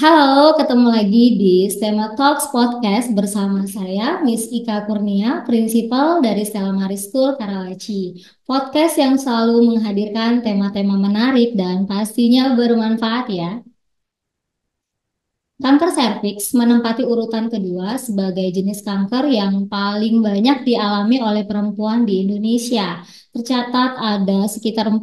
Halo, ketemu lagi di Stema Talks Podcast bersama saya, Miss Ika Kurnia, Prinsipal dari Stella Maris School Karawaci. Podcast yang selalu menghadirkan tema-tema menarik dan pastinya bermanfaat ya. Kanker serviks menempati urutan kedua sebagai jenis kanker yang paling banyak dialami oleh perempuan di Indonesia. Tercatat ada sekitar 40.000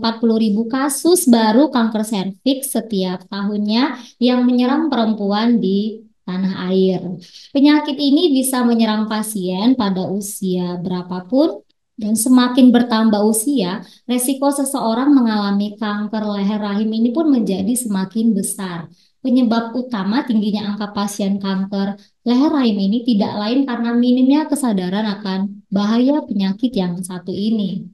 kasus baru kanker serviks setiap tahunnya yang menyerang perempuan di tanah air. Penyakit ini bisa menyerang pasien pada usia berapapun dan semakin bertambah usia, resiko seseorang mengalami kanker leher rahim ini pun menjadi semakin besar. Penyebab utama tingginya angka pasien kanker leher rahim ini tidak lain karena minimnya kesadaran akan bahaya penyakit yang satu ini.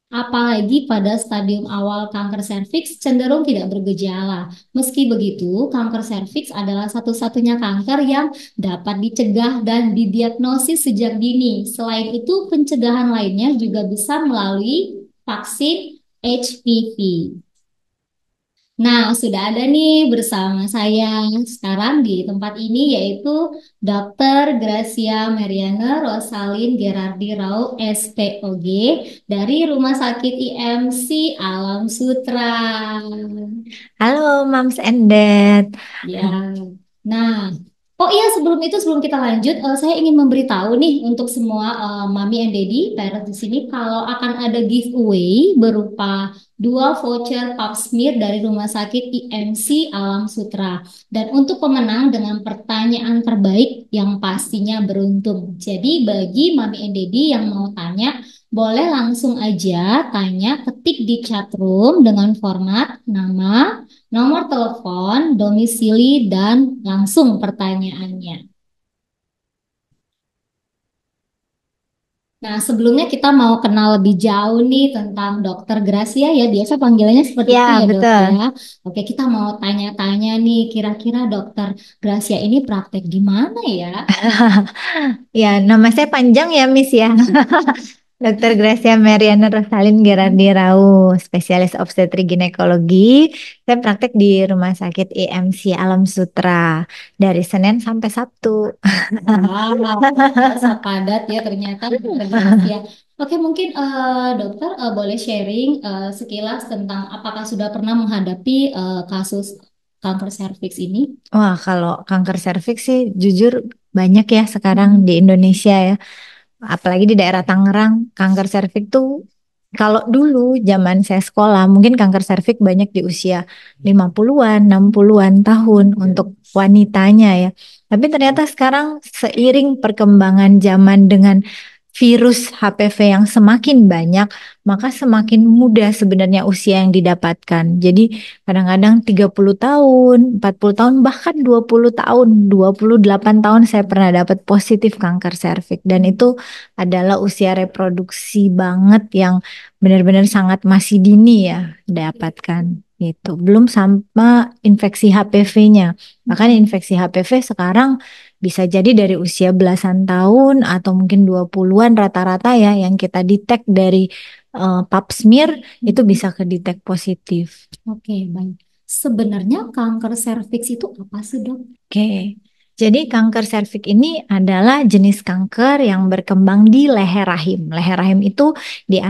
Apalagi pada stadium awal kanker serviks cenderung tidak bergejala. Meski begitu, kanker serviks adalah satu-satunya kanker yang dapat dicegah dan didiagnosis sejak dini. Selain itu, pencegahan lainnya juga bisa melalui vaksin HPV. Nah, sudah ada nih bersama saya sekarang di tempat ini yaitu Dr. Gracia Meriana Rosalin Gerardi Rau SPOG dari Rumah Sakit IMC Alam Sutra. Halo, Mams and Dad. Ya. Nah, oh iya sebelum itu sebelum kita lanjut, saya ingin memberitahu nih untuk semua Mami and Daddy parents di sini kalau akan ada giveaway berupa dua voucher pap smear dari Rumah Sakit IMC Alam Sutra. Dan untuk pemenang dengan pertanyaan terbaik yang pastinya beruntung. Jadi bagi Mami and Daddy yang mau tanya, boleh langsung aja tanya ketik di chat room dengan format nama, nomor telepon, domisili, dan langsung pertanyaannya. Nah, sebelumnya kita mau kenal lebih jauh nih tentang Dokter Gracia ya. Biasa panggilannya seperti itu Ya, ya, Dok ya. betul. Oke, kita mau tanya-tanya nih, kira-kira Dokter Gracia ini praktek di mana ya? Ya, nama saya panjang ya, Miss ya. Dr. Gracia Mariana Rosalin Gerardi Rau, spesialis obstetri ginekologi. Saya praktek di Rumah Sakit IMC Alam Sutra dari Senin sampai Sabtu. Wow, masa padat ya ternyata Dokter Gracia. Oke, mungkin dokter boleh sharing sekilas tentang apakah sudah pernah menghadapi kasus kanker serviks ini? Wah, kalau kanker serviks sih jujur banyak ya sekarang Mhm. di Indonesia ya. Apalagi di daerah Tangerang, kanker serviks tuh kalau dulu zaman saya sekolah, mungkin kanker serviks banyak di usia 50-an, 60-an tahun untuk wanitanya ya. Tapi ternyata sekarang seiring perkembangan zaman dengan virus HPV yang semakin banyak, maka semakin mudah sebenarnya usia yang didapatkan. Jadi kadang-kadang 30 tahun, 40 tahun, bahkan 20 tahun, 28 tahun saya pernah dapat positif kanker serviks. Dan itu adalah usia reproduksi banget yang benar-benar sangat masih dini ya dapatkan gitu. Belum sama infeksi HPV-nya. Bahkan infeksi HPV sekarang bisa jadi dari usia belasan tahun atau mungkin 20-an rata-rata ya yang kita detek dari pap smear itu bisa kedetek positif. Oke, baik. Sebenarnya kanker serviks itu apa sih, Dok? Oke. Jadi kanker serviks ini adalah jenis kanker yang berkembang di leher rahim. Leher rahim itu di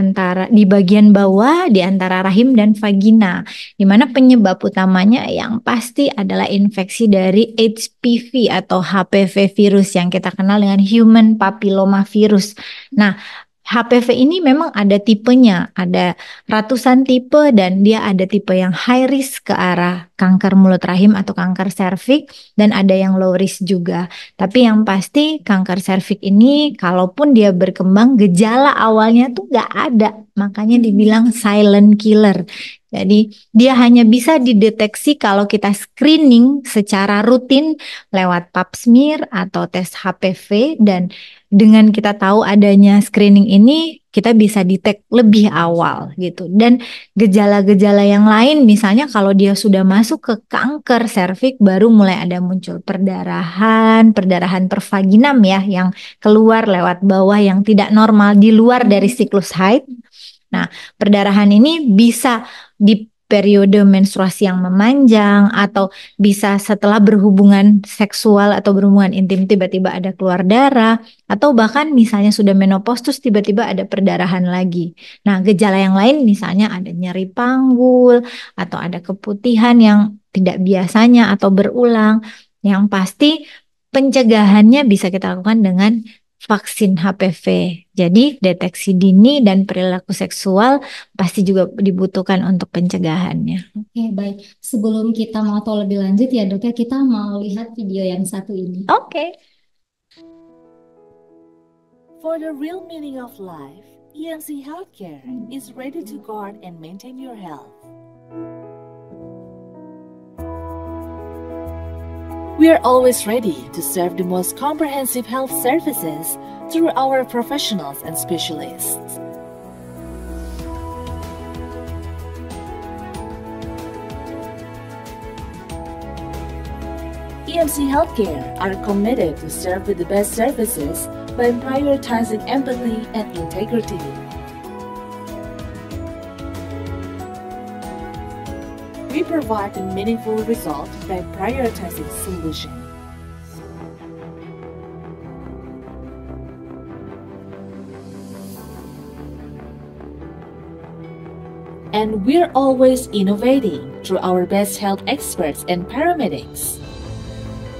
bagian bawah di antara rahim dan vagina. Di mana penyebab utamanya yang pasti adalah infeksi dari HPV atau HPV virus yang kita kenal dengan human papilloma virus. Nah, HPV ini memang ada tipenya, ada ratusan tipe dan dia ada tipe yang high risk ke arah kanker mulut rahim atau kanker serviks dan ada yang low risk juga. Tapi yang pasti kanker serviks ini kalaupun dia berkembang gejala awalnya tuh nggak ada, makanya dibilang silent killer. Jadi dia hanya bisa dideteksi kalau kita screening secara rutin lewat pap smear atau tes HPV dan dengan kita tahu adanya screening ini, kita bisa detect lebih awal gitu. Dan gejala-gejala yang lain, misalnya kalau dia sudah masuk ke kanker serviks, baru mulai ada muncul perdarahan, perdarahan pervaginam ya, yang keluar lewat bawah yang tidak normal di luar dari siklus haid. Nah, perdarahan ini bisa periode menstruasi yang memanjang, atau bisa setelah berhubungan seksual atau berhubungan intim tiba-tiba ada keluar darah, atau bahkan misalnya sudah menopause terus tiba-tiba ada perdarahan lagi. Nah, gejala yang lain misalnya ada nyeri panggul atau ada keputihan yang tidak biasanya atau berulang. Yang pasti pencegahannya bisa kita lakukan dengan vaksin HPV. Jadi deteksi dini dan perilaku seksual pasti juga dibutuhkan untuk pencegahannya. Oke, baik. Sebelum kita mau tahu lebih lanjut ya dok ya, kita mau lihat video yang satu ini. Oke. For the real meaning of life, EMC Healthcare is ready to guard and maintain your health. We are always ready to serve the most comprehensive health services through our professionals and specialists. EMC Healthcare are committed to serve with the best services by prioritizing empathy and integrity. We provide a meaningful result by prioritizing solution. And we're always innovating through our best health experts and paramedics.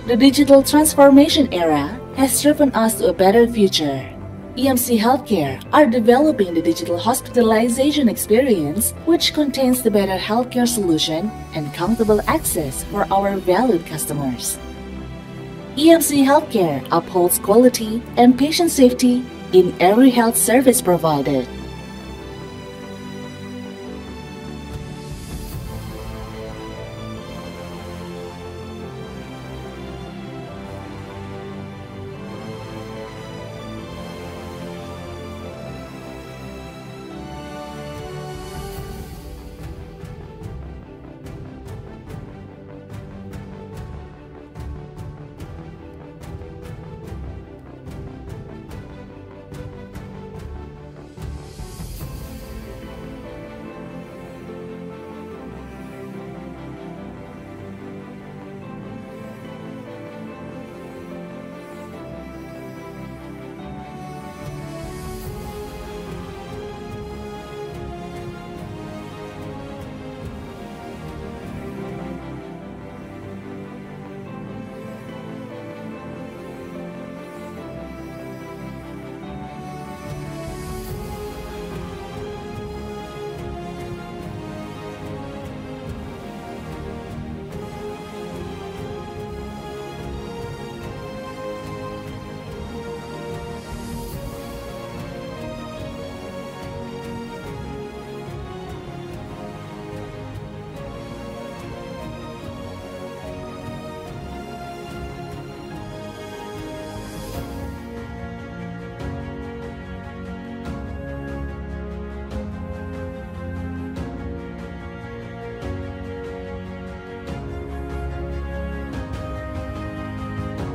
The digital transformation era has driven us to a better future. EMC Healthcare are developing the digital hospitalization experience, which contains the better healthcare solution and comfortable access for our valued customers. EMC Healthcare upholds quality and patient safety in every health service provided.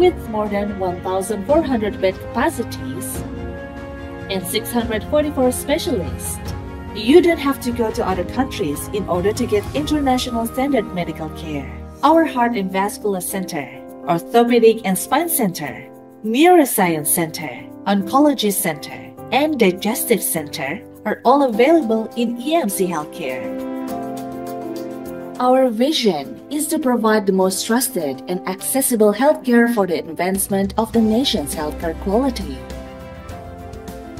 With more than 1,400 bed capacities and 644 specialists, you don't have to go to other countries in order to get international standard medical care. Our Heart and Vascular Center, Orthopedic and Spine Center, Neuroscience Center, Oncology Center, and Digestive Center are all available in EMC Healthcare. Our vision is to provide the most trusted and accessible healthcare for the advancement of the nation's healthcare quality.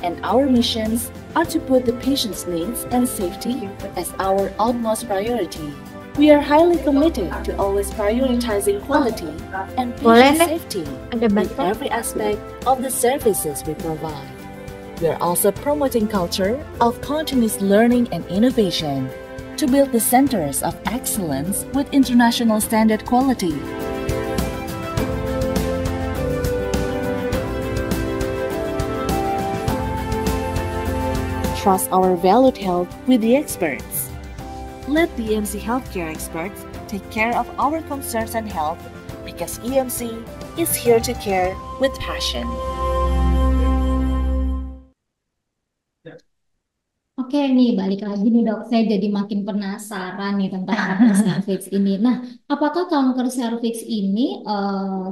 And our missions are to put the patient's needs and safety as our utmost priority. We are highly committed to always prioritizing quality and patient safety in every aspect of the services we provide. We are also promoting culture of continuous learning and innovation to build the centers of excellence with international standard quality. Trust our valued health with the experts. Let the EMC Healthcare experts take care of our concerns and health because EMC is here to care with passion. Oke nih, balik lagi nih dok. Saya jadi makin penasaran nih tentang kanker serviks ini. Nah, apakah kanker serviks ini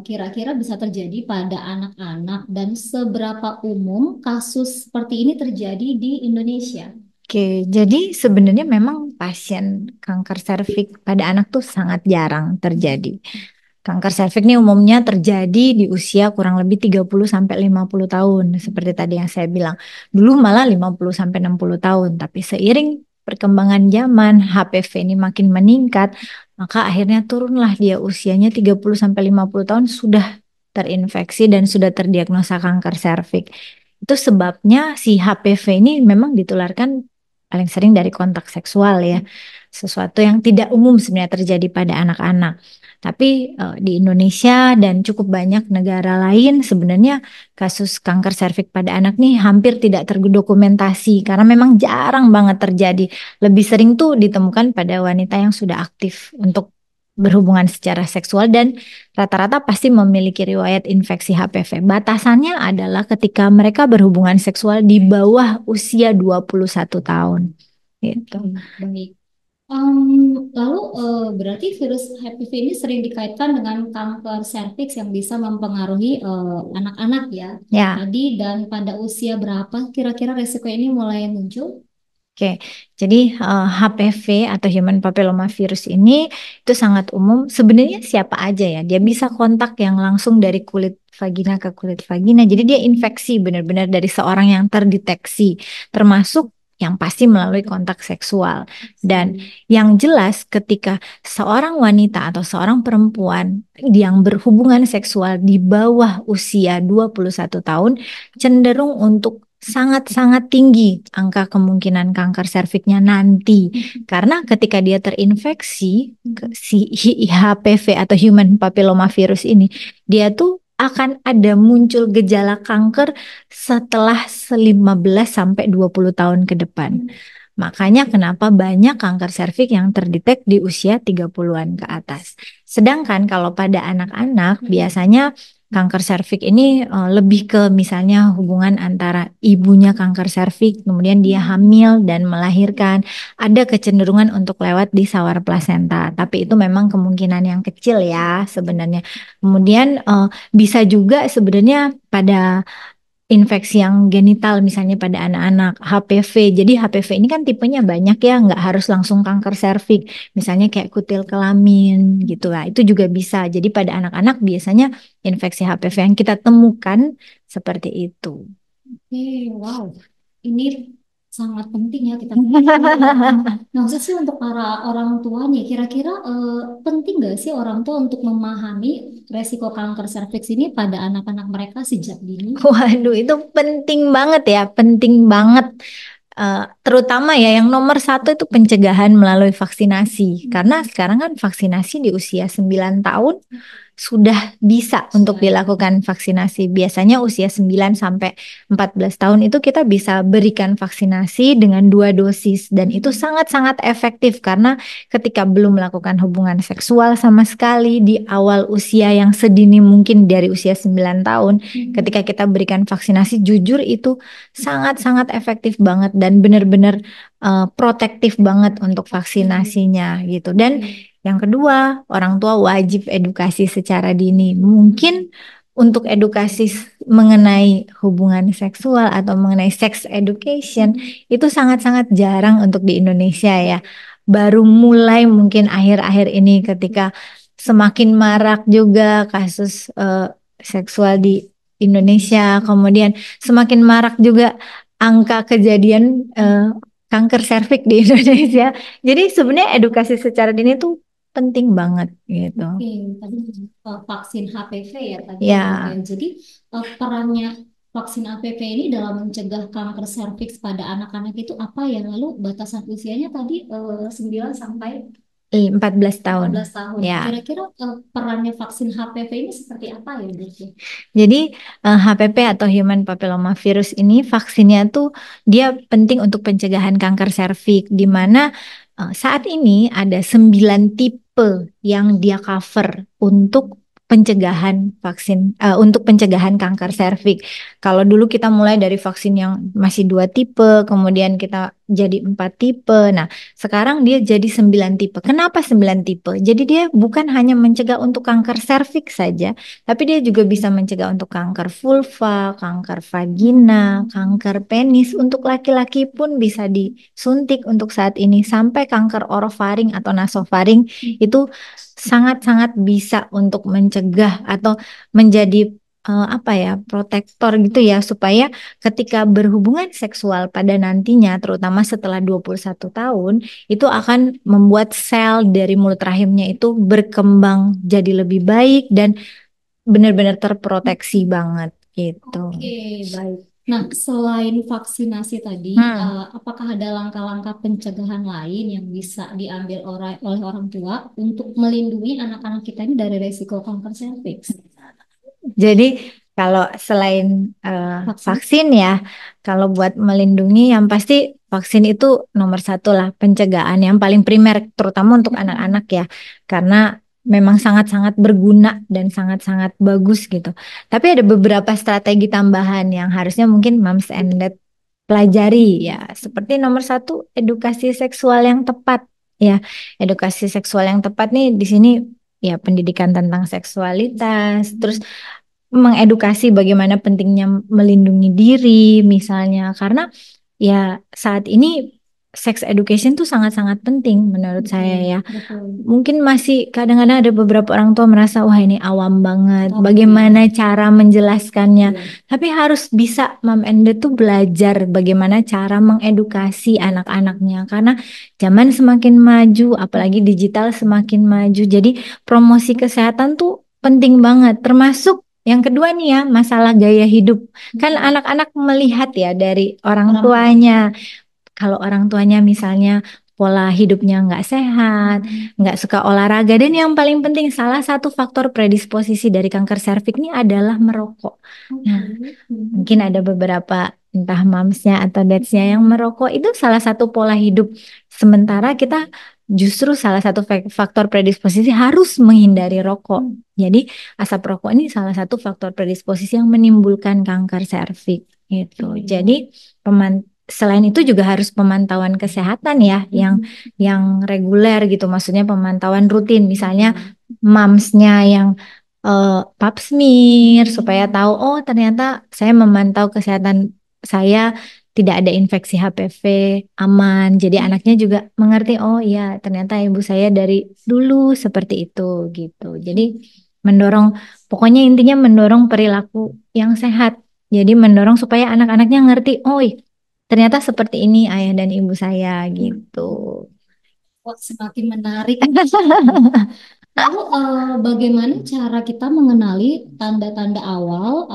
kira-kira bisa terjadi pada anak-anak dan seberapa umum kasus seperti ini terjadi di Indonesia? Oke, jadi sebenarnya memang pasien kanker serviks pada anak tuh sangat jarang terjadi. Kanker serviks ini umumnya terjadi di usia kurang lebih 30 sampai 50 tahun, seperti tadi yang saya bilang. Dulu malah 50 sampai 60 tahun, tapi seiring perkembangan zaman, HPV ini makin meningkat, maka akhirnya turunlah dia usianya 30 sampai 50 tahun sudah terinfeksi dan sudah terdiagnosa kanker serviks. Itu sebabnya si HPV ini memang ditularkan paling sering dari kontak seksual ya. Sesuatu yang tidak umum sebenarnya terjadi pada anak-anak. Tapi di Indonesia dan cukup banyak negara lain sebenarnya kasus kanker serviks pada anak nih hampir tidak terdokumentasi karena memang jarang banget terjadi. Lebih sering tuh ditemukan pada wanita yang sudah aktif untuk berhubungan secara seksual dan rata-rata pasti memiliki riwayat infeksi HPV. Batasannya adalah ketika mereka berhubungan seksual di bawah usia 21 tahun. Gitu. Baik. Lalu berarti virus HPV ini sering dikaitkan dengan kanker serviks yang bisa mempengaruhi anak-anak ya. Ya. Tadi dan pada usia berapa kira-kira resiko ini mulai muncul? Oke, jadi HPV atau Human Papilloma Virus ini itu sangat umum. Sebenarnya siapa aja ya, dia bisa kontak yang langsung dari kulit vagina ke kulit vagina. Jadi dia infeksi benar-benar dari seorang yang terdeteksi, termasuk yang pasti melalui kontak seksual. Dan yang jelas ketika seorang wanita atau seorang perempuan yang berhubungan seksual di bawah usia 21 tahun cenderung untuk sangat-sangat tinggi angka kemungkinan kanker serviksnya nanti. Karena ketika dia terinfeksi si HPV atau Human Papilloma Virus ini, dia tuh akan ada muncul gejala kanker setelah 15 sampai 20 tahun ke depan. Makanya kenapa banyak kanker serviks yang terdetek di usia 30-an ke atas. Sedangkan kalau pada anak-anak biasanya kanker serviks ini lebih ke misalnya hubungan antara ibunya kanker serviks, kemudian dia hamil dan melahirkan, ada kecenderungan untuk lewat di sawar plasenta. Tapi itu memang kemungkinan yang kecil ya sebenarnya. Kemudian bisa juga sebenarnya pada infeksi yang genital misalnya pada anak-anak HPV. Jadi HPV ini kan tipenya banyak ya, nggak harus langsung kanker serviks. Misalnya kayak kutil kelamin gitu lah. Itu juga bisa. Jadi pada anak-anak biasanya infeksi HPV yang kita temukan seperti itu. Oke, wow. Ini sangat penting ya kita. Nah, khususnya untuk para orang tua nih, kira-kira penting nggak sih orang tua untuk memahami resiko kanker serviks ini pada anak-anak mereka sejak dini? Waduh, itu penting banget ya, penting banget. Terutama ya yang nomor satu itu pencegahan melalui vaksinasi. Karena sekarang kan vaksinasi di usia 9 tahun sudah bisa untuk dilakukan vaksinasi. Biasanya usia 9 sampai 14 tahun itu kita bisa berikan vaksinasi dengan 2 dosis. Dan itu sangat-sangat efektif karena ketika belum melakukan hubungan seksual sama sekali di awal usia yang sedini mungkin dari usia 9 tahun, ketika kita berikan vaksinasi, jujur itu sangat-sangat efektif banget dan benar-benar protektif banget untuk vaksinasinya gitu. Dan yang kedua, orang tua wajib edukasi secara dini. Mungkin untuk edukasi mengenai hubungan seksual atau mengenai sex education itu sangat-sangat jarang untuk di Indonesia ya. Baru mulai mungkin akhir-akhir ini ketika semakin marak juga kasus seksual di Indonesia, kemudian semakin marak juga angka kejadian kanker serviks di Indonesia. Jadi sebenarnya edukasi secara dini tuh penting banget gitu. Oke, tadi vaksin HPV ya tadi. Ya. Oke, jadi perannya vaksin HPV ini dalam mencegah kanker serviks pada anak-anak itu apa ya? Lalu batasan usianya tadi 9 sampai 14 tahun. 14 tahun. Ya. Kira-kira perannya vaksin HPV ini seperti apa ya, Dok? Jadi HPV atau Human Papilloma Virus ini vaksinnya tuh dia penting untuk pencegahan kanker serviks, di mana saat ini ada 9 tipe yang dia cover untuk pencegahan vaksin untuk pencegahan kanker serviks. Kalau dulu kita mulai dari vaksin yang masih 2 tipe, kemudian kita jadi 4 tipe. Nah, sekarang dia jadi 9 tipe. Kenapa 9 tipe? Jadi dia bukan hanya mencegah untuk kanker serviks saja, tapi dia juga bisa mencegah untuk kanker vulva, kanker vagina, kanker penis. Untuk laki-laki pun bisa disuntik untuk saat ini, sampai kanker orofaring atau nasofaring itu sangat-sangat bisa untuk mencegah atau menjadi apa ya, protektor gitu ya, supaya ketika berhubungan seksual pada nantinya, terutama setelah 21 tahun, itu akan membuat sel dari mulut rahimnya itu berkembang jadi lebih baik dan benar-benar terproteksi banget gitu. Oke, baik. Nah, selain vaksinasi tadi, apakah ada langkah-langkah pencegahan lain yang bisa diambil oleh orang tua untuk melindungi anak-anak kita ini dari resiko kanker serviks? Jadi kalau selain vaksin ya, kalau buat melindungi yang pasti vaksin itu nomor satu lah, pencegahan yang paling primer, terutama untuk anak-anak ya, karena memang sangat-sangat berguna dan sangat-sangat bagus gitu. Tapi ada beberapa strategi tambahan yang harusnya mungkin moms and dad pelajari ya, seperti nomor satu, edukasi seksual yang tepat ya. Edukasi seksual yang tepat nih di sini ya, pendidikan tentang seksualitas, terus mengedukasi bagaimana pentingnya melindungi diri misalnya, karena ya saat ini sex education tuh sangat-sangat penting menurut saya ya. Betul. Mungkin masih kadang-kadang ada beberapa orang tua merasa wah ini awam banget, Tabu. bagaimana cara menjelaskannya. Iya. Tapi harus bisa mom and dad tuh belajar bagaimana cara mengedukasi anak-anaknya, karena zaman semakin maju, apalagi digital semakin maju. Jadi promosi kesehatan tuh penting banget, termasuk yang kedua nih ya, masalah gaya hidup. Kan anak-anak melihat ya dari orang tuanya. Kalau orang tuanya misalnya pola hidupnya nggak sehat, nggak suka olahraga, dan yang paling penting salah satu faktor predisposisi dari kanker serviks ini adalah merokok. Nah, mungkin ada beberapa entah mamsnya atau dadsnya yang merokok, itu salah satu pola hidup. Sementara kita justru salah satu faktor predisposisi harus menghindari rokok. Jadi asap rokok ini salah satu faktor predisposisi yang menimbulkan kanker serviks gitu. Jadi selain itu juga harus pemantauan kesehatan ya, yang reguler gitu. Maksudnya pemantauan rutin. Misalnya mamsnya yang pap smear supaya tahu oh ternyata saya memantau kesehatan saya tidak ada infeksi HPV, aman. Jadi anaknya juga mengerti oh iya ternyata ibu saya dari dulu seperti itu gitu. Jadi mendorong, pokoknya intinya mendorong perilaku yang sehat. Jadi mendorong supaya anak-anaknya ngerti oh ternyata seperti ini ayah dan ibu saya gitu. Wah, semakin menarik. Lalu bagaimana cara kita mengenali tanda-tanda awal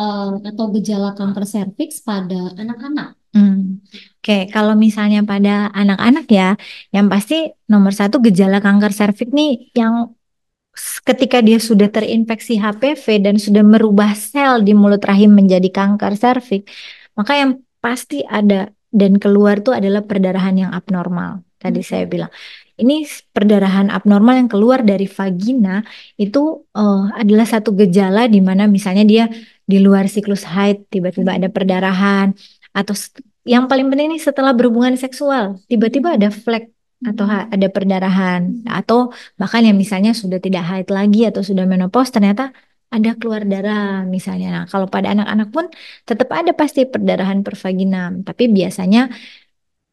atau gejala kanker serviks pada anak-anak? Oke, kalau misalnya pada anak-anak ya, yang pasti nomor satu gejala kanker serviks nih yang ketika dia sudah terinfeksi HPV dan sudah merubah sel di mulut rahim menjadi kanker serviks, maka yang pasti ada dan keluar tuh adalah perdarahan yang abnormal. Tadi saya bilang, ini perdarahan abnormal yang keluar dari vagina itu adalah satu gejala di mana misalnya dia di luar siklus haid tiba-tiba ada perdarahan, atau yang paling penting ini setelah berhubungan seksual tiba-tiba ada flek atau ada perdarahan, atau bahkan yang misalnya sudah tidak haid lagi atau sudah menopause ternyata ada keluar darah misalnya. Nah, kalau pada anak-anak pun tetap ada pasti perdarahan per vagina, tapi biasanya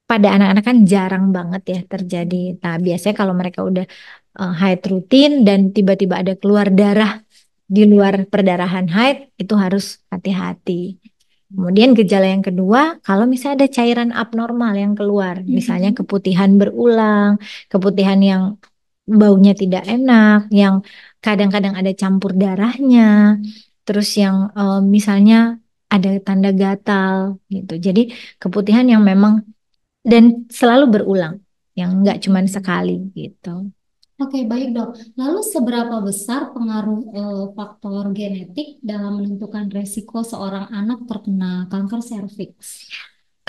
pada anak-anak kan jarang banget ya terjadi. Nah, biasanya kalau mereka udah haid rutin dan tiba-tiba ada keluar darah di luar perdarahan haid, itu harus hati-hati. Kemudian gejala yang kedua, kalau misalnya ada cairan abnormal yang keluar, misalnya keputihan berulang, keputihan yang baunya tidak enak, yang kadang-kadang ada campur darahnya, terus yang misalnya ada tanda gatal gitu. Jadi keputihan yang memang dan selalu berulang, yang nggak cuma sekali gitu. Oke, baik dok. Lalu seberapa besar pengaruh faktor genetik dalam menentukan resiko seorang anak terkena kanker serviks?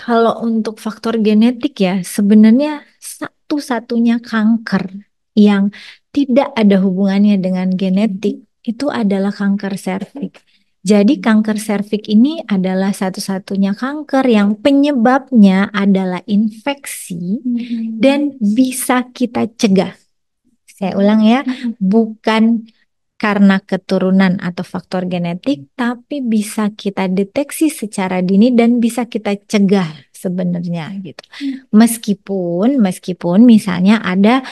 Kalau untuk faktor genetik ya, sebenarnya satu-satunya kanker yang tidak ada hubungannya dengan genetik itu adalah kanker serviks. Jadi kanker serviks ini adalah satu-satunya kanker yang penyebabnya adalah infeksi dan bisa kita cegah. Saya ulang ya, bukan karena keturunan atau faktor genetik, tapi bisa kita deteksi secara dini dan bisa kita cegah sebenarnya gitu. Meskipun misalnya ada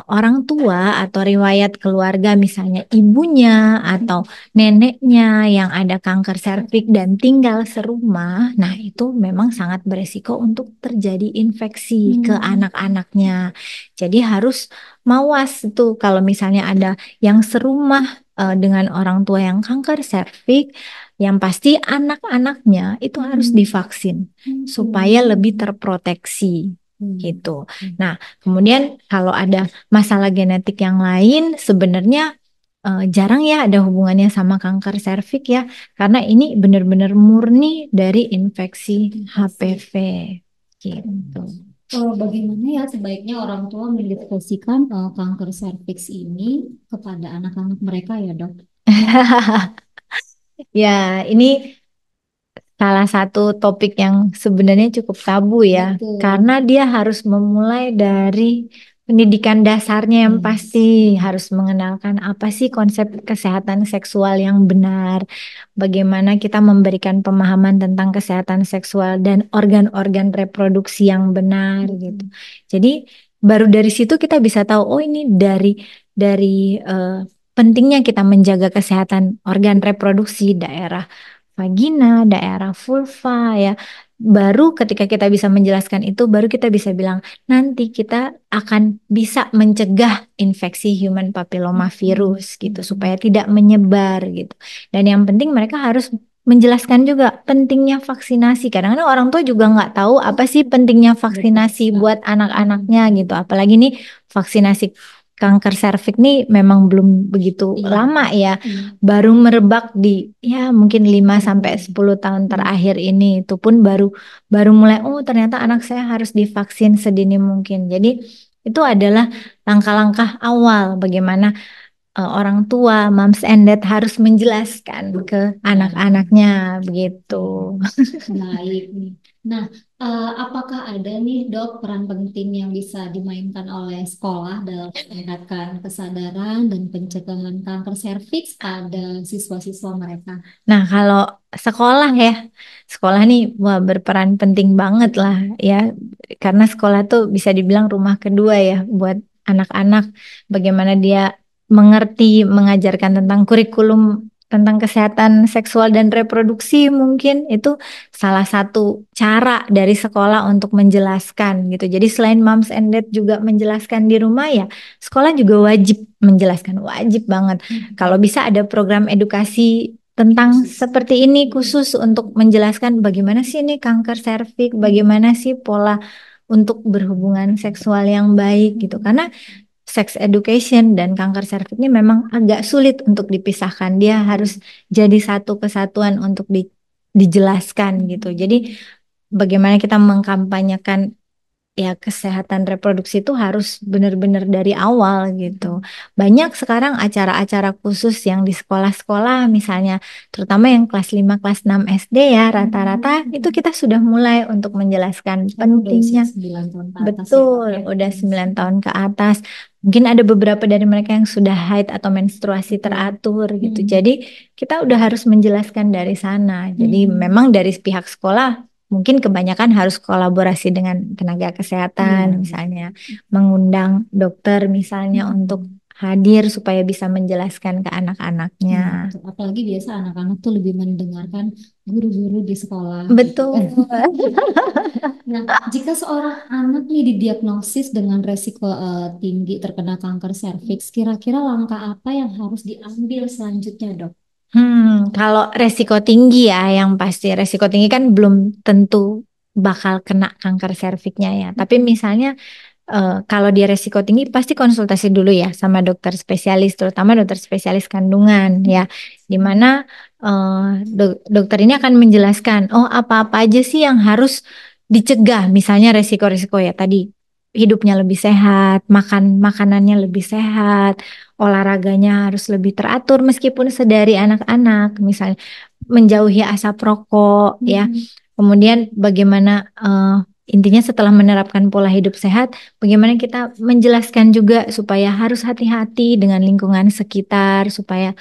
orang tua atau riwayat keluarga, misalnya ibunya atau neneknya yang ada kanker serviks dan tinggal serumah, nah itu memang sangat beresiko untuk terjadi infeksi ke anak-anaknya. Jadi harus mawas tuh kalau misalnya ada yang serumah dengan orang tua yang kanker serviks, yang pasti anak-anaknya itu harus divaksin supaya lebih terproteksi gitu. Nah, kemudian kalau ada masalah genetik yang lain, sebenarnya jarang ya ada hubungannya sama kanker serviks ya, karena ini benar-benar murni dari infeksi HPV gitu. Bagaimana ya sebaiknya orang tua mendiskusikan kanker serviks ini kepada anak-anak mereka ya, Dok? Ya, ini salah satu topik yang sebenarnya cukup tabu ya, Betul. karena dia harus memulai dari pendidikan dasarnya yang pasti harus mengenalkan apa sih konsep kesehatan seksual yang benar, bagaimana kita memberikan pemahaman tentang kesehatan seksual dan organ-organ reproduksi yang benar gitu. Jadi baru dari situ kita bisa tahu, oh ini dari eh, pentingnya kita menjaga kesehatan organ reproduksi daerah vagina, daerah vulva ya. Baru ketika kita bisa menjelaskan itu, baru kita bisa bilang nanti kita akan bisa mencegah infeksi human papilloma virus gitu supaya tidak menyebar gitu. Dan yang penting mereka harus menjelaskan juga pentingnya vaksinasi. Kadang-kadang orang tua juga nggak tahu apa sih pentingnya vaksinasi buat anak-anaknya gitu. Apalagi nih vaksinasi kanker serviks nih memang belum begitu lama ya. Baru merebak di ya mungkin 5 sampai 10 tahun terakhir ini. Itu pun baru baru mulai oh ternyata anak saya harus divaksin sedini mungkin. Jadi itu adalah langkah-langkah awal bagaimana orang tua, moms and dad harus menjelaskan ke anak-anaknya begitu. Baik nih. Nah, apakah ada nih, Dok, peran penting yang bisa dimainkan oleh sekolah dalam meningkatkan kesadaran dan pencegahan kanker serviks pada siswa-siswa mereka? Nah, kalau sekolah ya, sekolah nih wah berperan penting banget lah ya, karena sekolah tuh bisa dibilang rumah kedua ya buat anak-anak. Bagaimana dia mengerti, mengajarkan tentang kurikulum tentang kesehatan seksual dan reproduksi mungkin itu salah satu cara dari sekolah untuk menjelaskan gitu. Jadi selain moms and dad juga menjelaskan di rumah ya, sekolah juga wajib menjelaskan, wajib banget. Kalau bisa ada program edukasi tentang seperti ini khusus untuk menjelaskan bagaimana sih ini kanker serviks, bagaimana sih pola untuk berhubungan seksual yang baik gitu. Karena sex education dan kanker serviks ini memang agak sulit untuk dipisahkan. Dia harus jadi satu kesatuan untuk dijelaskan gitu. Jadi bagaimana kita mengkampanyekan ya kesehatan reproduksi itu harus benar-benar dari awal gitu. Banyak sekarang acara-acara khusus yang di sekolah-sekolah misalnya, terutama yang kelas 5 kelas 6 SD ya, rata-rata itu kita sudah mulai untuk menjelaskan pentingnya. 9 tahun ke atas ya, Betul, Pak, ya. udah 9 tahun ke atas. Mungkin ada beberapa dari mereka yang sudah haid atau menstruasi teratur gitu. Jadi kita udah harus menjelaskan dari sana. Jadi memang dari pihak sekolah mungkin kebanyakan harus kolaborasi dengan tenaga kesehatan, misalnya mengundang dokter misalnya untuk hadir supaya bisa menjelaskan ke anak-anaknya. Betul. Apalagi biasa anak-anak tuh lebih mendengarkan guru-guru di sekolah. Betul. Nah, jika seorang anak nih didiagnosis dengan resiko tinggi terkena kanker serviks, kira-kira langkah apa yang harus diambil selanjutnya, Dok? Kalau resiko tinggi ya, yang pasti resiko tinggi kan belum tentu bakal kena kanker serviksnya ya. Tapi misalnya kalau dia resiko tinggi pasti konsultasi dulu ya sama dokter spesialis, terutama dokter spesialis kandungan ya, di mana dokter ini akan menjelaskan, oh apa-apa aja sih yang harus dicegah, misalnya resiko-resiko ya tadi hidupnya lebih sehat, makanannya lebih sehat, olahraganya harus lebih teratur meskipun sedari anak-anak, misalnya menjauhi asap rokok ya. Kemudian bagaimana intinya setelah menerapkan pola hidup sehat, bagaimana kita menjelaskan juga supaya harus hati-hati dengan lingkungan sekitar, supaya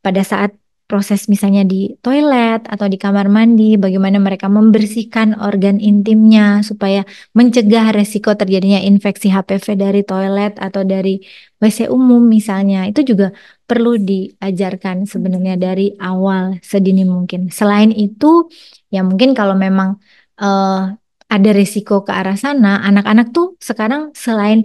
pada saat proses misalnya di toilet atau di kamar mandi, bagaimana mereka membersihkan organ intimnya supaya mencegah resiko terjadinya infeksi HPV dari toilet atau dari WC umum misalnya. Itu juga perlu diajarkan sebenarnya dari awal sedini mungkin. Selain itu, ya mungkin kalau memang ada risiko ke arah sana, anak-anak tuh sekarang selain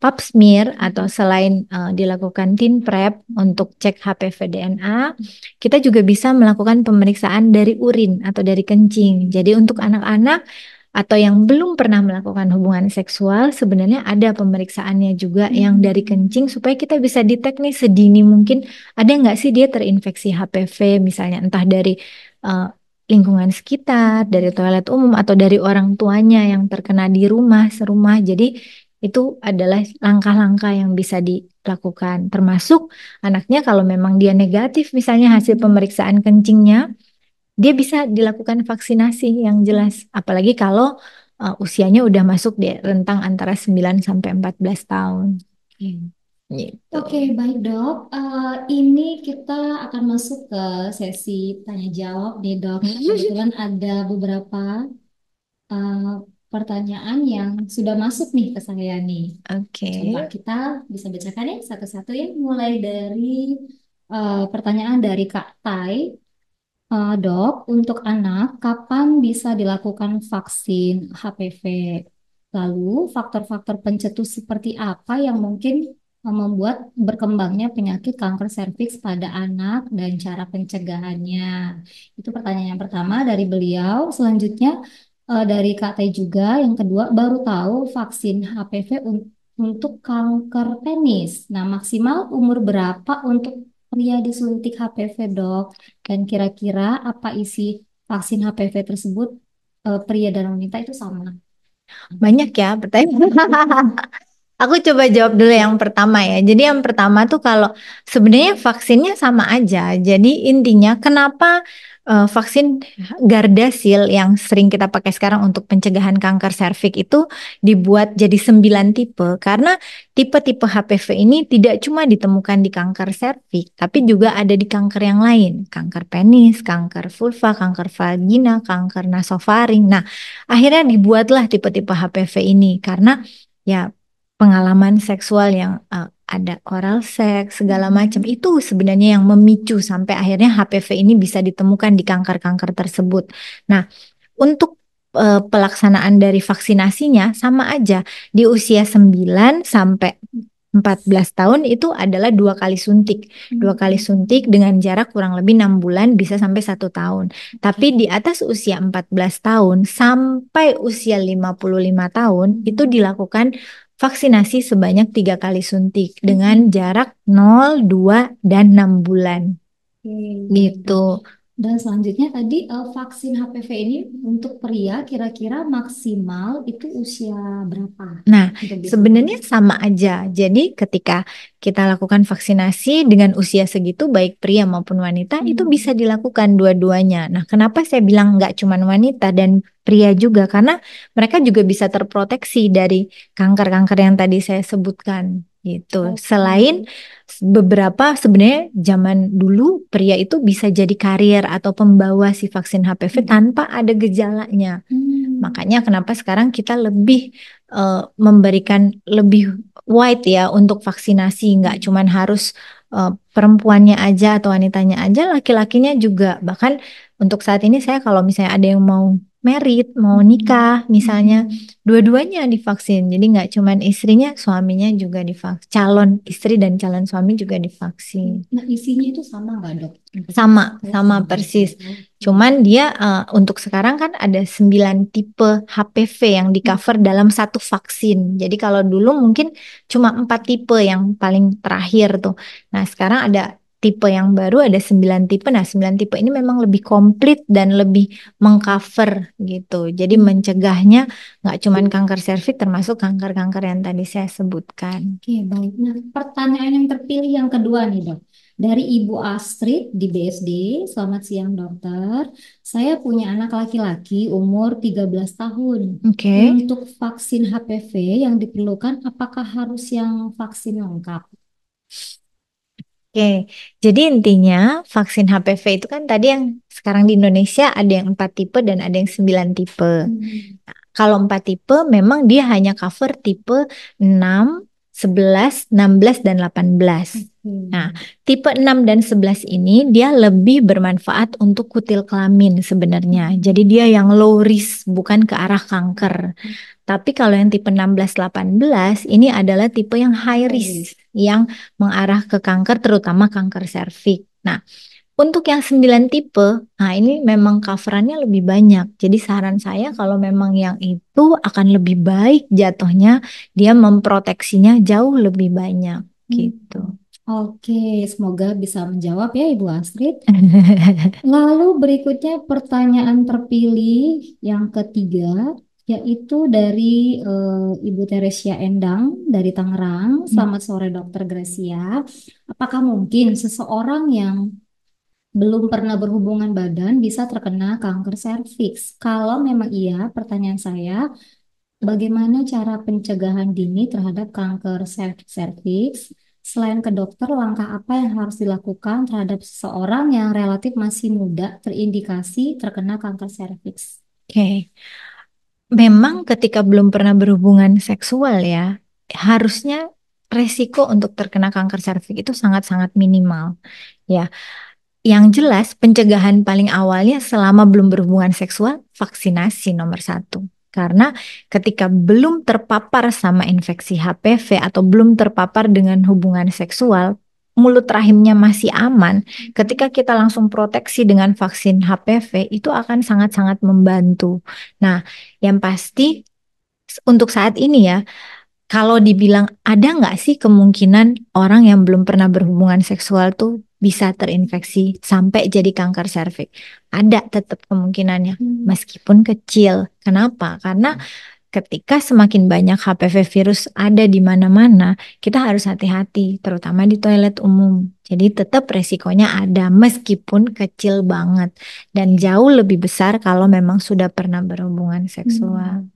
pap smear atau selain dilakukan teen prep untuk cek HPV DNA, kita juga bisa melakukan pemeriksaan dari urin atau dari kencing. Jadi untuk anak-anak atau yang belum pernah melakukan hubungan seksual, sebenarnya ada pemeriksaannya juga yang dari kencing supaya kita bisa detek nih sedini mungkin ada nggak sih dia terinfeksi HPV misalnya entah dari eh, lingkungan sekitar, dari toilet umum atau dari orang tuanya yang terkena di rumah serumah. Jadi itu adalah langkah-langkah yang bisa dilakukan. Termasuk anaknya kalau memang dia negatif misalnya hasil pemeriksaan kencingnya, dia bisa dilakukan vaksinasi yang jelas. Apalagi kalau usianya udah masuk di rentang antara 9 sampai 14 tahun. Gitu. Oke, baik dok. Ini kita akan masuk ke sesi tanya jawab nih dok. Kebetulan ada beberapa uh, pertanyaan yang sudah masuk nih ke saya nih. Oke. Coba kita bisa bacakan ya satu-satu ya. Mulai dari pertanyaan dari Kak Tai. Dok, untuk anak, kapan bisa dilakukan vaksin HPV? Lalu, faktor-faktor pencetus seperti apa yang mungkin membuat berkembangnya penyakit kanker serviks pada anak dan cara pencegahannya? Itu pertanyaan yang pertama dari beliau. Selanjutnya, dari Kak Teh juga. Yang kedua, baru tahu vaksin HPV untuk kanker penis. Nah, maksimal umur berapa untuk pria disuntik HPV, dok? Dan kira-kira apa isi vaksin HPV tersebut, pria dan wanita itu sama? Banyak ya pertanyaan. Aku coba jawab dulu yang pertama ya. Jadi yang pertama tuh kalau sebenarnya vaksinnya sama aja. Jadi intinya kenapa vaksin Gardasil yang sering kita pakai sekarang untuk pencegahan kanker serviks itu dibuat jadi 9 tipe. Karena tipe-tipe HPV ini tidak cuma ditemukan di kanker serviks, tapi juga ada di kanker yang lain. Kanker penis, kanker vulva, kanker vagina, kanker nasofaring. Nah, akhirnya dibuatlah tipe-tipe HPV ini karena ya pengalaman seksual yang ada oral seks segala macam itu sebenarnya yang memicu sampai akhirnya HPV ini bisa ditemukan di kanker-kanker tersebut. Nah, untuk pelaksanaan dari vaksinasinya sama aja di usia 9 sampai 14 tahun itu adalah 2 kali suntik. 2 kali suntik dengan jarak kurang lebih 6 bulan bisa sampai 1 tahun. Tapi di atas usia 14 tahun sampai usia 55 tahun itu dilakukan vaksinasi sebanyak 3 kali suntik dengan jarak 0, 2, dan 6 bulan. Oke, Gitu. dan selanjutnya tadi vaksin HPV ini untuk pria kira-kira maksimal itu usia berapa? Nah, Untuk disuntik? sebenarnya sama aja. Jadi ketika kita lakukan vaksinasi dengan usia segitu, baik pria maupun wanita, itu bisa dilakukan dua-duanya. Nah, kenapa saya bilang nggak cuma wanita dan pria juga? Karena mereka juga bisa terproteksi dari kanker-kanker yang tadi saya sebutkan. Gitu. Selain beberapa sebenarnya zaman dulu pria itu bisa jadi karier atau pembawa si vaksin HPV tanpa ada gejalanya. Makanya kenapa sekarang kita lebih memberikan lebih wide ya untuk vaksinasi, nggak cuman harus perempuannya aja atau wanitanya aja, laki-lakinya juga. Bahkan untuk saat ini saya kalau misalnya ada yang mau merit, mau nikah misalnya, dua-duanya divaksin. Jadi nggak cuman istrinya, suaminya juga divaksin. Calon istri dan calon suami juga divaksin. Nah, isinya itu sama nggak dok? Sama persis. Cuman dia untuk sekarang kan ada 9 tipe HPV yang di cover dalam satu vaksin. Jadi kalau dulu mungkin cuma 4 tipe yang paling terakhir tuh. Nah sekarang ada tipe yang baru ada 9 tipe. Nah, 9 tipe ini memang lebih komplit dan lebih mengcover gitu. Jadi mencegahnya nggak cuman kanker serviks, termasuk kanker-kanker yang tadi saya sebutkan. Oke, baik. Nah, pertanyaan yang terpilih yang kedua nih, Dok. Dari Ibu Astrid di BSD. Selamat siang, Dokter. Saya punya anak laki-laki umur 13 tahun. Oke. Untuk vaksin HPV yang diperlukan, apakah harus yang vaksin lengkap? Oke, jadi intinya vaksin HPV itu kan tadi yang sekarang di Indonesia ada yang 4 tipe dan ada yang 9 tipe. Kalau 4 tipe memang dia hanya cover tipe 6, 11, 16, dan 18. Nah, tipe 6 dan 11 ini dia lebih bermanfaat untuk kutil kelamin sebenarnya. Jadi dia yang low risk, bukan ke arah kanker. Tapi kalau yang tipe 16, 18 ini adalah tipe yang high risk, yang mengarah ke kanker, terutama kanker serviks. Nah, untuk yang 9 tipe, nah ini memang coverannya lebih banyak. Jadi saran saya kalau memang yang itu akan lebih baik jatuhnya, dia memproteksinya jauh lebih banyak gitu. Oke, semoga bisa menjawab ya Ibu Astrid. Lalu berikutnya pertanyaan terpilih yang ketiga, yaitu dari Ibu Teresia Endang dari Tangerang. Selamat sore Dokter Gracia. Apakah mungkin seseorang yang belum pernah berhubungan badan bisa terkena kanker serviks? Kalau memang iya, pertanyaan saya, bagaimana cara pencegahan dini terhadap kanker serviks? Selain ke dokter, langkah apa yang harus dilakukan terhadap seseorang yang relatif masih muda terindikasi terkena kanker serviks? Oke, memang ketika belum pernah berhubungan seksual ya, harusnya resiko untuk terkena kanker serviks itu sangat-sangat minimal. Ya, yang jelas pencegahan paling awalnya selama belum berhubungan seksual, vaksinasi nomor 1. Karena ketika belum terpapar sama infeksi HPV atau belum terpapar dengan hubungan seksual, mulut rahimnya masih aman. Ketika kita langsung proteksi dengan vaksin HPV, itu akan sangat-sangat membantu. Nah, yang pasti untuk saat ini ya, kalau dibilang ada nggak sih kemungkinan orang yang belum pernah berhubungan seksual tuh bisa terinfeksi sampai jadi kanker serviks? Ada tetap kemungkinannya, meskipun kecil. Kenapa? Karena ketika semakin banyak HPV virus ada di mana-mana, kita harus hati-hati, terutama di toilet umum. Jadi tetap resikonya ada, meskipun kecil banget. Dan jauh lebih besar kalau memang sudah pernah berhubungan seksual.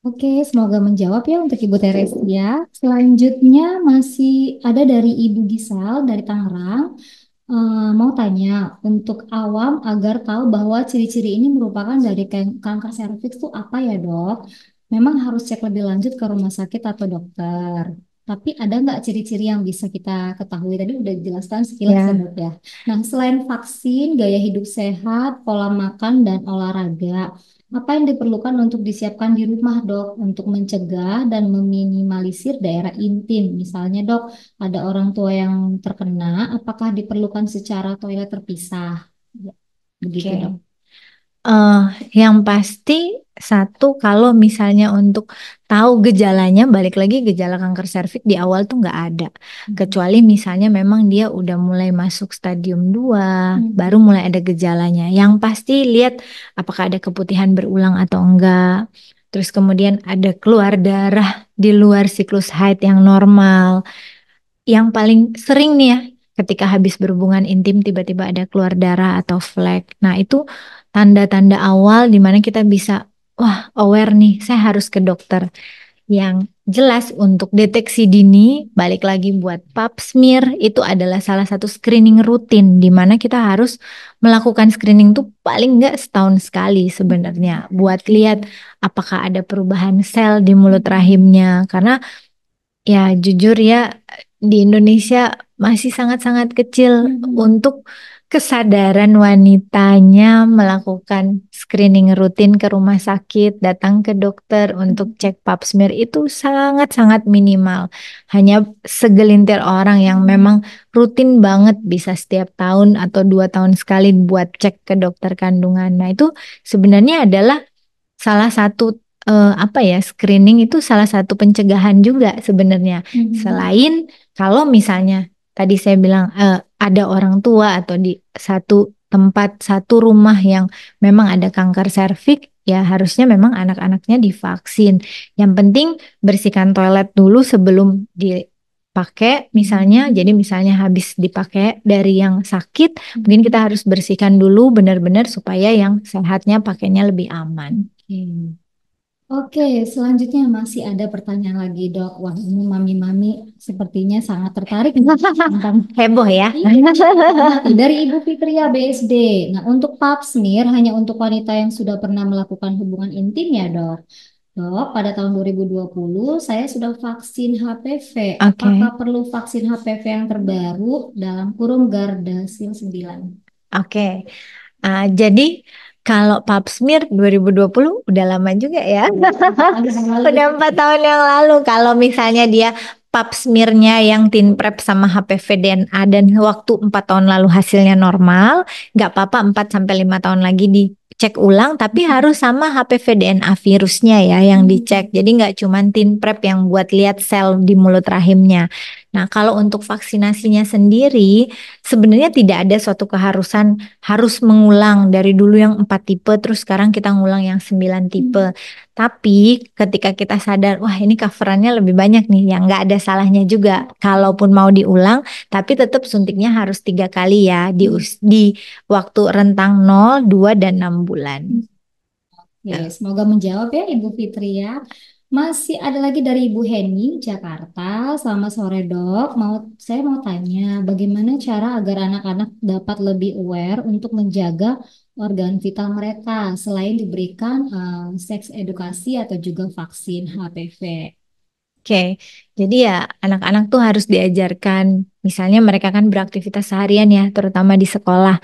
Oke, semoga menjawab ya untuk Ibu Teresia. Selanjutnya masih ada dari Ibu Gisel dari Tangerang. Mau tanya, untuk awam agar tahu bahwa ciri-ciri ini merupakan dari kanker serviks itu apa ya dok? Memang harus cek lebih lanjut ke rumah sakit atau dokter. Tapi ada nggak ciri-ciri yang bisa kita ketahui? Tadi udah dijelaskan sekilas ya dok ya. Nah, selain vaksin, gaya hidup sehat, pola makan, dan olahraga, apa yang diperlukan untuk disiapkan di rumah dok untuk mencegah dan meminimalisir daerah intim? Misalnya dok, ada orang tua yang terkena, apakah diperlukan secara toilet terpisah? Ya, begitu Oke. dok. Yang pasti satu kalau misalnya untuk tahu gejalanya, balik lagi gejala kanker serviks di awal tuh nggak ada. Kecuali misalnya memang dia udah mulai masuk stadium 2, baru mulai ada gejalanya. Yang pasti lihat apakah ada keputihan berulang atau enggak. Terus kemudian ada keluar darah di luar siklus haid yang normal. Yang paling sering nih ya, ketika habis berhubungan intim tiba-tiba ada keluar darah atau flek. Nah, itu tanda-tanda awal di mana kita bisa, wah, aware nih, saya harus ke dokter. Yang jelas untuk deteksi dini, balik lagi buat pap smear, itu adalah salah satu screening rutin di mana kita harus melakukan screening tuh paling nggak setahun sekali sebenarnya buat lihat apakah ada perubahan sel di mulut rahimnya. Karena ya jujur ya di Indonesia masih sangat-sangat kecil untuk kesadaran wanitanya melakukan screening rutin ke rumah sakit, datang ke dokter untuk cek pap smear itu sangat-sangat minimal. Hanya segelintir orang yang memang rutin banget bisa setiap tahun atau 2 tahun sekali buat cek ke dokter kandungan. Nah itu sebenarnya adalah salah satu apa ya, screening itu salah satu pencegahan juga sebenarnya. Selain kalau misalnya tadi saya bilang ada orang tua atau di satu tempat, satu rumah yang memang ada kanker serviks, ya harusnya memang anak-anaknya divaksin. Yang penting bersihkan toilet dulu sebelum dipakai misalnya. Jadi misalnya habis dipakai dari yang sakit, mungkin kita harus bersihkan dulu benar-benar supaya yang sehatnya pakainya lebih aman. Oke, selanjutnya masih ada pertanyaan lagi, Dok. Wah, ini mami-mami sepertinya sangat tertarik tentang Heboh ya. dari Ibu Fitria BSD. Nah, untuk pap smear hanya untuk wanita yang sudah pernah melakukan hubungan intim ya, Dok? Dok, pada tahun 2020 saya sudah vaksin HPV. Oke. Apakah perlu vaksin HPV yang terbaru dalam kurung Gardasil 9? Oke. Jadi kalau pap smear 2020 udah lama juga ya. Udah 4 tahun yang lalu. Kalau misalnya dia pap smearnya yang tin prep sama HPV DNA dan waktu 4 tahun lalu hasilnya normal, nggak apa-apa 4 sampai 5 tahun lagi dicek ulang, tapi harus sama HPV DNA virusnya ya yang dicek. Jadi nggak cuma tin prep yang buat lihat sel di mulut rahimnya. Nah, kalau untuk vaksinasinya sendiri, sebenarnya tidak ada suatu keharusan harus mengulang dari dulu yang 4 tipe, terus sekarang kita ngulang yang 9 tipe. Tapi ketika kita sadar, wah ini coverannya lebih banyak nih, yang nggak ada salahnya juga. Kalaupun mau diulang, tapi tetap suntiknya harus 3 kali ya, di waktu rentang 0, 2, dan 6 bulan. Ya, semoga menjawab ya Ibu Fitri ya. Masih ada lagi dari Ibu Heni, Jakarta. Selamat sore dok. Saya mau tanya, bagaimana cara agar anak-anak dapat lebih aware untuk menjaga organ vital mereka selain diberikan seks edukasi atau juga vaksin HPV? Oke, jadi ya anak-anak tuh harus diajarkan, misalnya mereka kan beraktivitas seharian ya, terutama di sekolah.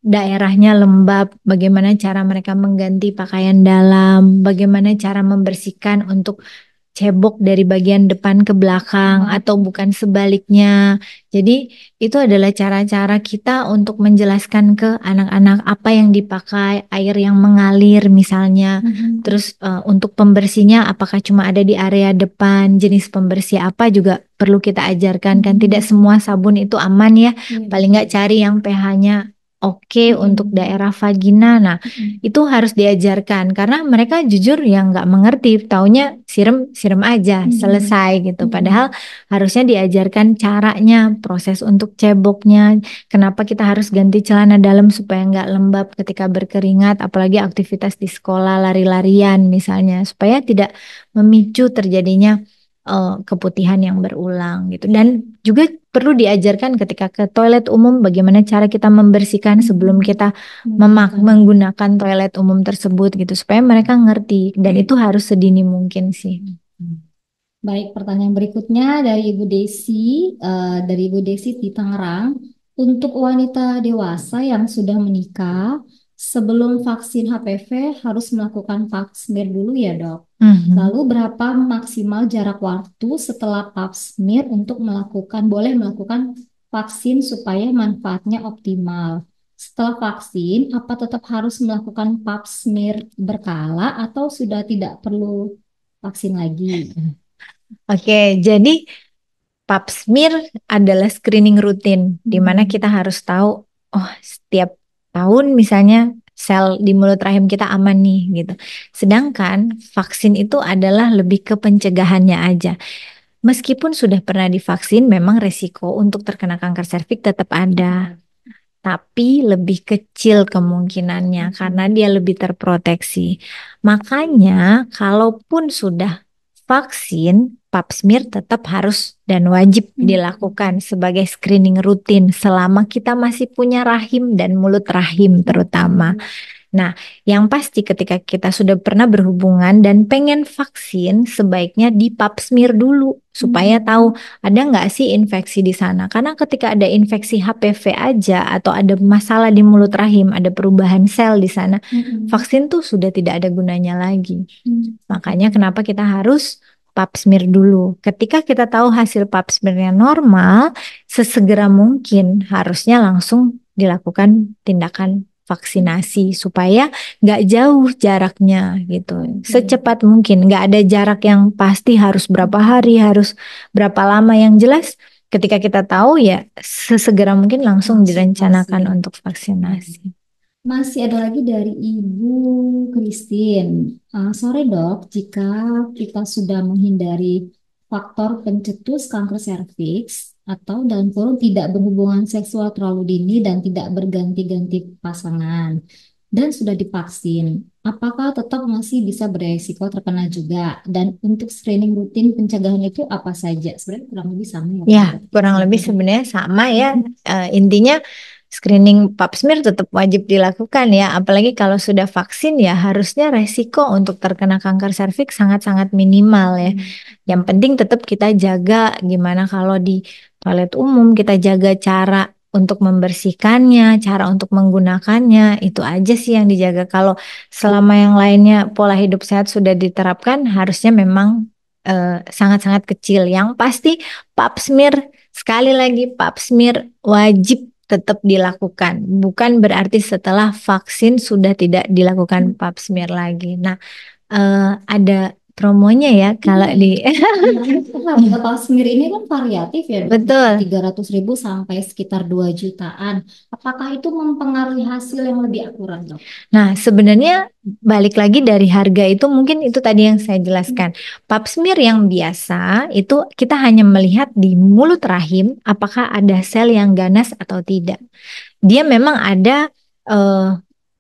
Daerahnya lembab, bagaimana cara mereka mengganti pakaian dalam, bagaimana cara membersihkan untuk cebok dari bagian depan ke belakang atau bukan sebaliknya. Jadi itu adalah cara-cara kita untuk menjelaskan ke anak-anak apa yang dipakai, air yang mengalir misalnya. Terus untuk pembersihnya apakah cuma ada di area depan, jenis pembersih apa juga perlu kita ajarkan kan. Tidak semua sabun itu aman ya. Paling nggak cari yang pH-nya oke untuk daerah vagina. Nah, itu harus diajarkan karena mereka jujur yang nggak mengerti, taunya siram aja selesai gitu. Padahal harusnya diajarkan caranya, proses untuk ceboknya, kenapa kita harus ganti celana dalam supaya nggak lembab ketika berkeringat, apalagi aktivitas di sekolah lari-larian misalnya, supaya tidak memicu terjadinya keputihan yang berulang gitu. Dan juga perlu diajarkan ketika ke toilet umum bagaimana cara kita membersihkan sebelum kita menggunakan toilet umum tersebut gitu, supaya mereka ngerti, dan itu harus sedini mungkin sih. Baik, pertanyaan berikutnya dari Ibu Desi di Tangerang. Untuk wanita dewasa yang sudah menikah, sebelum vaksin HPV harus melakukan pap smear dulu ya dok. Lalu berapa maksimal jarak waktu setelah pap smear untuk boleh melakukan vaksin supaya manfaatnya optimal? Setelah vaksin, apa tetap harus melakukan pap smear berkala atau sudah tidak perlu vaksin lagi? Oke, jadi pap smear adalah screening rutin di mana kita harus tahu, oh setiap tahun misalnya sel di mulut rahim kita aman nih gitu. Sedangkan vaksin itu adalah lebih ke pencegahannya aja. Meskipun sudah pernah divaksin, memang resiko untuk terkena kanker serviks tetap ada. Tapi lebih kecil kemungkinannya karena dia lebih terproteksi. Makanya kalaupun sudah vaksin, pap smear tetap harus dan wajib dilakukan sebagai screening rutin selama kita masih punya rahim dan mulut rahim terutama. Nah, yang pasti ketika kita sudah pernah berhubungan dan pengen vaksin, sebaiknya di pap smear dulu supaya tahu ada nggak sih infeksi di sana. Karena ketika ada infeksi HPV aja atau ada masalah di mulut rahim, ada perubahan sel di sana, vaksin tuh sudah tidak ada gunanya lagi. Makanya kenapa kita harus pap smear dulu. Ketika kita tahu hasil pap smearnya normal, sesegera mungkin harusnya langsung dilakukan tindakan vaksinasi supaya nggak jauh jaraknya gitu. Secepat mungkin, nggak ada jarak yang pasti harus berapa hari, harus berapa lama. Yang jelas ketika kita tahu ya sesegera mungkin langsung Langsung direncanakan vaksin. untuk vaksinasi. Masih ada lagi dari Ibu Christine. Sore dok, jika kita sudah menghindari faktor pencetus kanker serviks atau dalam kurung tidak berhubungan seksual terlalu dini dan tidak berganti-ganti pasangan dan sudah divaksin, apakah tetap masih bisa beresiko terkena juga? Dan untuk screening rutin pencegahan itu apa saja? Sebenarnya kurang lebih sama ya, Ya, Pak. kurang lebih sebenarnya sama ya. Intinya screening pap smear tetap wajib dilakukan ya. Apalagi kalau sudah vaksin ya harusnya resiko untuk terkena kanker serviks sangat-sangat minimal ya. Yang penting tetap kita jaga gimana kalau di toilet umum kita jaga cara untuk membersihkannya, cara untuk menggunakannya, itu aja sih yang dijaga. Kalau selama yang lainnya pola hidup sehat sudah diterapkan, harusnya memang sangat-sangat kecil. Yang pasti pap smear, sekali lagi pap smear wajib tetap dilakukan. Bukan berarti setelah vaksin sudah tidak dilakukan pap smear lagi. Nah, ada promonya ya kalau di Harga pasmir ini kan variatif ya, Dok. betul. 300.000 sampai sekitar 2 jutaan. Apakah itu mempengaruhi hasil yang lebih akurat, Dok? Nah, sebenarnya balik lagi dari harga itu mungkin itu tadi yang saya jelaskan. Pap smear yang biasa itu kita hanya melihat di mulut rahim apakah ada sel yang ganas atau tidak. Dia memang ada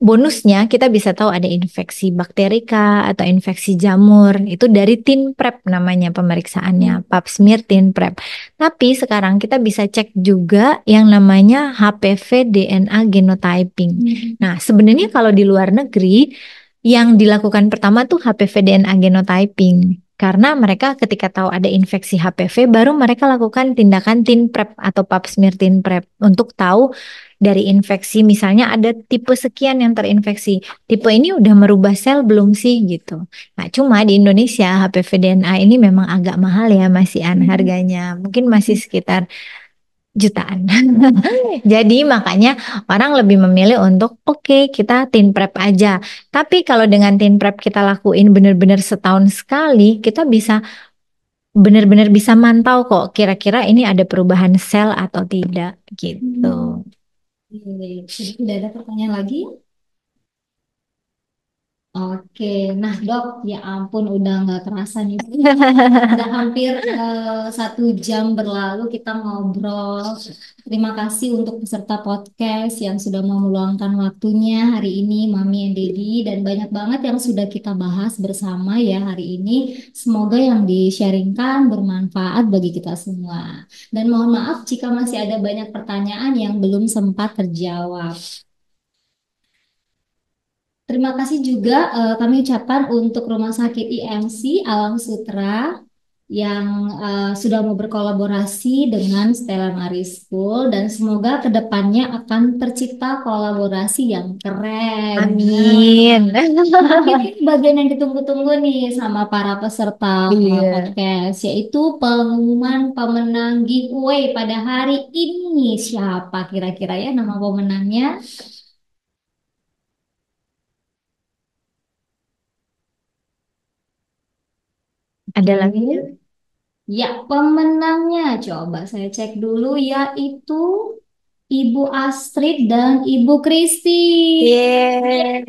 bonusnya kita bisa tahu ada infeksi bakteri kah atau infeksi jamur. Itu dari tin prep namanya pemeriksaannya, pap smear tin prep. Tapi sekarang kita bisa cek juga yang namanya HPV DNA genotyping. Nah, sebenarnya kalau di luar negeri yang dilakukan pertama tuh HPV DNA genotyping. Karena mereka ketika tahu ada infeksi HPV baru mereka lakukan tindakan tin prep atau pap smear tin prep untuk tahu dari infeksi misalnya ada tipe sekian yang terinfeksi. Tipe ini udah merubah sel belum sih gitu. Nah, cuma di Indonesia HPV DNA ini memang agak mahal ya Mas Ian harganya. Mungkin masih sekitar jutaan. Jadi makanya orang lebih memilih untuk oke, kita tin prep aja. Tapi kalau dengan tin prep kita lakuin benar-benar setahun sekali, kita bisa benar-benar bisa mantau kok kira-kira ini ada perubahan sel atau tidak gitu. Oke, jadi tidak ada pertanyaan lagi? Oke, nah dok, ya ampun udah nggak kerasa nih. Udah hampir 1 jam berlalu kita ngobrol. Terima kasih untuk peserta podcast yang sudah mau meluangkan waktunya hari ini, Mami and Dedi, dan banyak banget yang sudah kita bahas bersama ya hari ini. Semoga yang di-sharingkan bermanfaat bagi kita semua. Dan mohon maaf jika masih ada banyak pertanyaan yang belum sempat terjawab. Terima kasih juga kami ucapkan untuk Rumah Sakit IMC Alam Sutra yang sudah mau berkolaborasi dengan Stella Maris School dan semoga kedepannya akan tercipta kolaborasi yang keren. Amin. Nah, ini bagian yang ditunggu-tunggu nih sama para peserta Iya. podcast, yaitu pengumuman pemenang giveaway pada hari ini. Siapa kira-kira ya nama pemenangnya? Ada lagi? Ya, pemenangnya coba saya cek dulu yaitu Ibu Astrid dan Ibu Kristi. Yeay.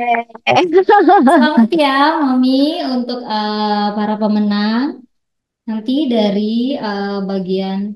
Selamat ya, Mami, untuk para pemenang. Nanti dari bagian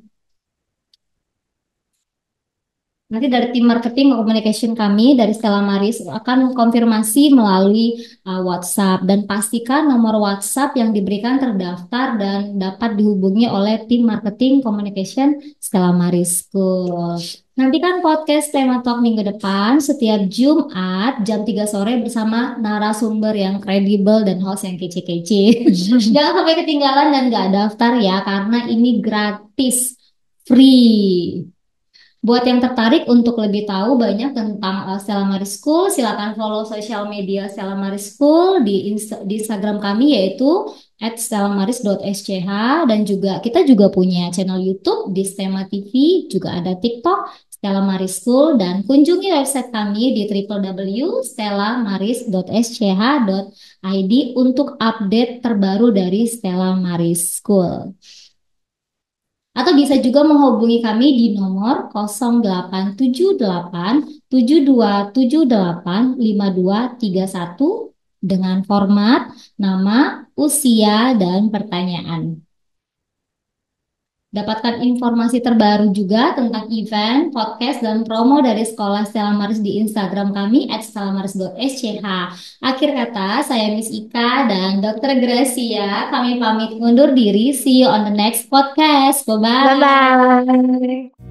Nanti dari tim marketing communication kami dari Stella Maris akan mengkonfirmasi melalui WhatsApp dan pastikan nomor WhatsApp yang diberikan terdaftar dan dapat dihubungi oleh tim marketing communication Stella Maris School. Nantikan podcast Tema Talk minggu depan setiap Jumat jam 3 sore bersama narasumber yang kredibel dan host yang kece-kece. Jangan sampai ketinggalan dan nggak daftar ya karena ini gratis, free. Buat yang tertarik untuk lebih tahu banyak tentang Stella Maris School, silakan follow sosial media Stella Maris School di Instagram kami yaitu @stellamaris.sch dan juga kita juga punya channel YouTube di Stema TV, juga ada TikTok Stella Maris School dan kunjungi website kami di www.stellamaris.sch.id untuk update terbaru dari Stella Maris School. Atau bisa juga menghubungi kami di nomor 0878 7278 5231 dengan format nama, usia, dan pertanyaan. Dapatkan informasi terbaru juga tentang event, podcast, dan promo dari Sekolah Stella Maris di Instagram kami @stellamaris.sch. Akhir kata, saya Miss Ika dan Dr. Gracia. Kami pamit undur diri. See you on the next podcast. Bye-bye. Bye-bye.